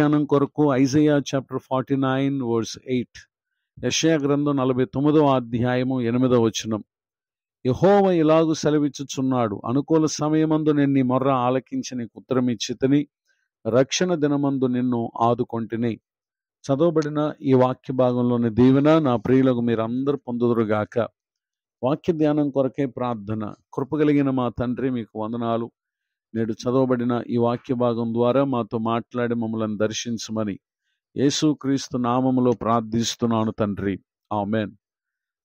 ధ్యానం కొరకు Isaiah chapter 49 verse 8, యెషయా గ్రంథం 49వ అధ్యాయము 8వ వచనం. యెహోవా ఇలాగు సెలవిచ్చుచున్నాడు, అనుకూల సమయమందు నేను నీ మొర్ర ఆలకించి నీకు ఉత్తరం ఇచ్చితిని, రక్షణ దినమందు నిన్ను ఆదుకొంటిని. చదవబడిన ఈ వాక్య భాగంలోని దీవెన నా ప్రియులకు మీరందరూ పొందుదురుగాక. వాక్య ధ్యానం కొరకే ప్రార్థన. కృపగలిగిన మా తండ్రి, మీకు వందనాలు. నేడు చదవబడిన ఈ వాక్య భాగం ద్వారా మాతో మాట్లాడి మమ్మల్ని దర్శించమని యేసుక్రీస్తు నామములో ప్రార్థిస్తున్నాను తండ్రి, ఆమేన్.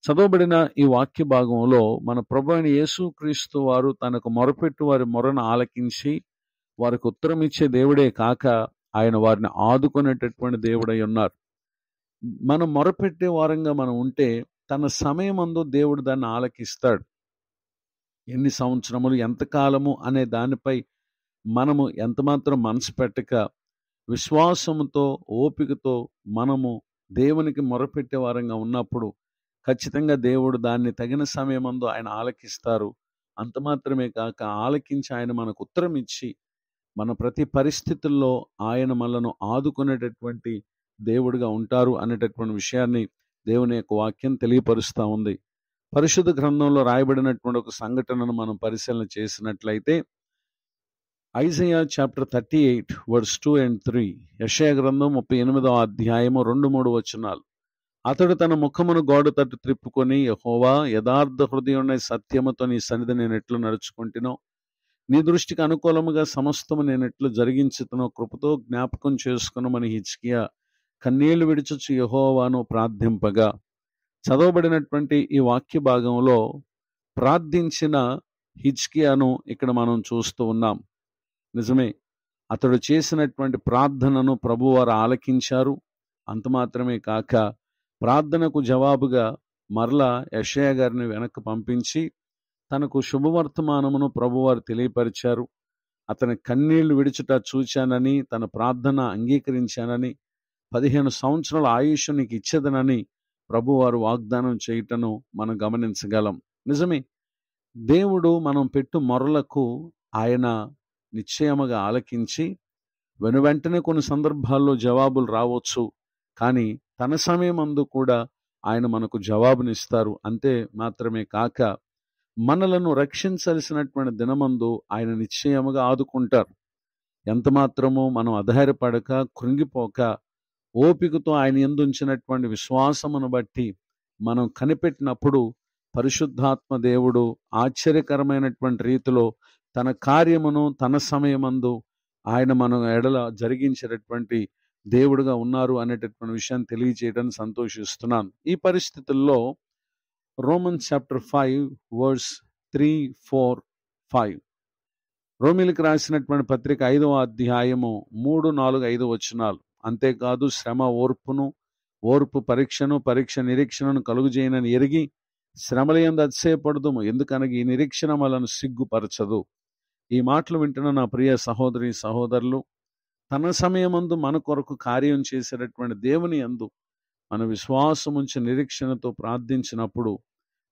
చదవబడిన ఈ వాక్య భాగంలో మన ప్రభువైన యేసుక్రీస్తు వారు తనకు మొరపెట్టు వారి మొరను ఆలకించి వారికి ఉత్తరం ఇచ్చే దేవుడే కాక ఆయన వారిని ఆదుకునేటటువంటి దేవుడై ఉన్నారు. మనం మొరపెట్టే వారంగా మనం ఉంటే తన సమయమందు దేవుడు దాన్ని ఆలకిస్తాడు. ఎన్ని సంవత్సరములు, ఎంతకాలము అనే దానిపై మనము ఎంతమాత్రం మనసు పెట్టక విశ్వాసముతో, ఓపికతో మనము దేవునికి మొరపెట్టే వారంగా ఉన్నప్పుడు ఖచ్చితంగా దేవుడు దాన్ని తగిన సమయమందు ఆయన ఆలకిస్తారు. అంత మాత్రమే కాక ఆలకించి ఆయన మనకు ఉత్తరం ఇచ్చి మన ప్రతి పరిస్థితుల్లో ఆయన మనలను ఆదుకునేటటువంటి దేవుడిగా ఉంటారు అనేటటువంటి విషయాన్ని దేవుని యొక్క వాక్యం తెలియపరుస్తూ ఉంది. పరిశుద్ధ గ్రంథంలో రాయబడినటువంటి ఒక సంఘటనను మనం పరిశీలన చేసినట్లయితే ఐజయా చాప్టర్ 38 వర్స్ 2 and 3, యెషయా గ్రంథం 38వ అధ్యాయము 2-3 వచనాలు. అతడు తన ముఖమును గోడ తట్టు త్రిప్పుకొని, యెహోవా, యథార్థ హృదయుడై సత్యముతో నీ సన్నిధి నేను ఎట్లు నడుచుకుంటునో, నీ దృష్టికి అనుకూలముగా సమస్తము నేను ఎట్లు జరిగించుతునో కృపతో జ్ఞాపకం చేసుకునమని హిజ్కియా కన్నీళ్లు విడిచుచు యెహోవాను ప్రార్థింపగా. చదవబడినటువంటి ఈ వాక్య భాగంలో ప్రార్థించిన హిజ్కియాను ఇక్కడ మనం చూస్తూ ఉన్నాం. నిజమే, అతడు చేసినటువంటి ప్రార్థనను ప్రభువారు ఆలకించారు. అంత మాత్రమే కాక ప్రార్థనకు జవాబుగా మరలా యెషయా గారిని వెనక్కి పంపించి తనకు శుభవర్తమానమును ప్రభువారు తెలియపరిచారు. అతని కన్నీళ్లు విడుచుట చూచానని, తన ప్రార్థన అంగీకరించానని, 15 సంవత్సరాల ఆయుష్ నీకు ఇచ్చేదనని ప్రభువారు వాగ్దానం చేయటను మనం గమనించగలం. నిజమే, దేవుడు మనం పెట్టు మొరలకు ఆయన నిశ్చయముగా ఆలకించి వెనువెంటనే కొన్ని సందర్భాల్లో జవాబులు రావచ్చు, కానీ తన సమయమందు కూడా ఆయన మనకు జవాబునిస్తారు. అంతే మాత్రమే కాక మనలను రక్షించాల్సినటువంటి దినమందు ఆయన నిశ్చయముగా ఆదుకుంటారు. ఎంత మాత్రమో మనం అధైర్యపడక, కృంగిపోక, ఓపికతో ఆయన యందు ఉంచినటువంటి విశ్వాసమును బట్టి మనం కనిపెట్టినప్పుడు పరిశుద్ధాత్మ దేవుడు ఆశ్చర్యకరమైనటువంటి రీతిలో తన కార్యమును తన సమయమందు ఆయన మన ఎడల జరిగించేటటువంటి దేవుడుగా ఉన్నారు అనేటటువంటి విషయాన్ని తెలియజేయడానికి సంతోషిస్తున్నాను. ఈ పరిస్థితుల్లో రోమన్స్ చాప్టర్ 5 వర్స్ 3, 4, 5, రోమీలకు రాసినటువంటి పత్రిక 5వ అధ్యాయము 3, 4, 5 వచనాలు. అంతేకాదు, శ్రమ ఓర్పును, ఓర్పు పరీక్షను, పరీక్ష నిరీక్షణను కలుగుజేయనని ఎరిగి శ్రమలయందు అతిశయపడదుము, ఎందుకనగా ఈ నిరీక్షణ మనలను సిగ్గుపరచదు. ఈ మాటలు వింటున్న నా ప్రియ సహోదరి సహోదరులు, తన సమయమందు మన కొరకు కార్యం చేసేటటువంటి దేవుని యందు మన విశ్వాసముంచి నిరీక్షణతో ప్రార్థించినప్పుడు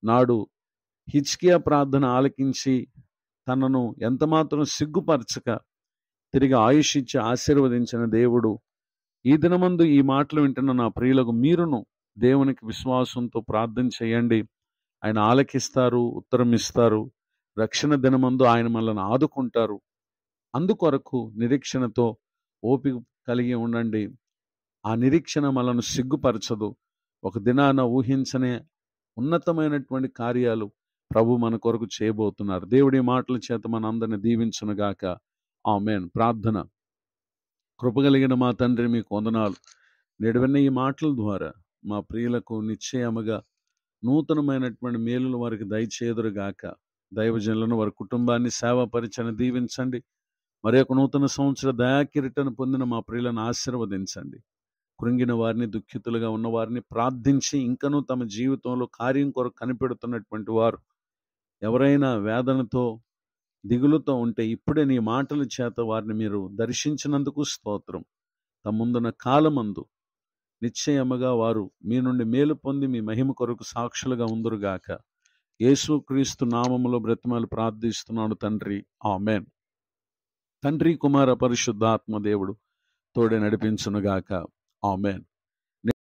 నాడు హిజ్కియా ప్రార్థన ఆలకించి తనను ఎంతమాత్రం సిగ్గుపరచక తిరిగి ఆయుష్ ఇచ్చి ఆశీర్వదించిన దేవుడు ఈ దినమందు ఈ మాటలు వింటున్న నా ప్రియులకు మీరును దేవునికి విశ్వాసంతో ప్రార్థన చేయండి. ఆయన ఆలకిస్తారు, ఉత్తరం ఇస్తారు. రక్షణ దినమందు ఆయన మనల్ని ఆదుకుంటారు. అందుకొరకు నిరీక్షణతో ఓపిక కలిగి ఉండండి. ఆ నిరీక్షణ మనను సిగ్గుపరచదు. ఒక దినాన ఊహించనే ఉన్నతమైనటువంటి కార్యాలు ప్రభు మన కొరకు చేయబోతున్నారు. దేవుడి మాటల చేత మన అందరిని దీవించునుగాక. ఆమేన్. ప్రార్థన. కృపగలిగిన మా తండ్రి, మీకు వందనాలు. నేడు విన్న ఈ మాటల ద్వారా మా ప్రియులకు నిశ్చయముగా నూతనమైనటువంటి మేలులు వారికి దయచేదురుగాక. దైవజనులను, వారి కుటుంబాన్ని, సేవా పరిచయాన్ని దీవించండి. మరి ఒక నూతన సంవత్సర దయాకిరీటను పొందిన మా ప్రియులను ఆశీర్వదించండి. కృంగిన వారిని, దుఃఖితులుగా ఉన్న వారిని ప్రార్థించి ఇంకనూ తమ జీవితంలో కార్యం కొరకు కనిపెడుతున్నటువంటి వారు ఎవరైనా వేదనతో, దిగులుతో ఉంటే ఇప్పుడే నీ మాటల చేత వారిని మీరు దర్శించినందుకు స్తోత్రం. తమ ముందున్న కాలమందు నిశ్చయముగా వారు మీ నుండి మేలు పొంది మీ మహిమ కొరకు సాక్షులుగా ఉందురుగాక. యేసుక్రీస్తు నామములో బ్రతిమాలు ప్రార్థిస్తున్నాను తండ్రి, ఆమేన్. తండ్రి, కుమార, పరిశుద్ధాత్మ దేవుడు తోడే నడిపించునుగాక. ఆమేన్.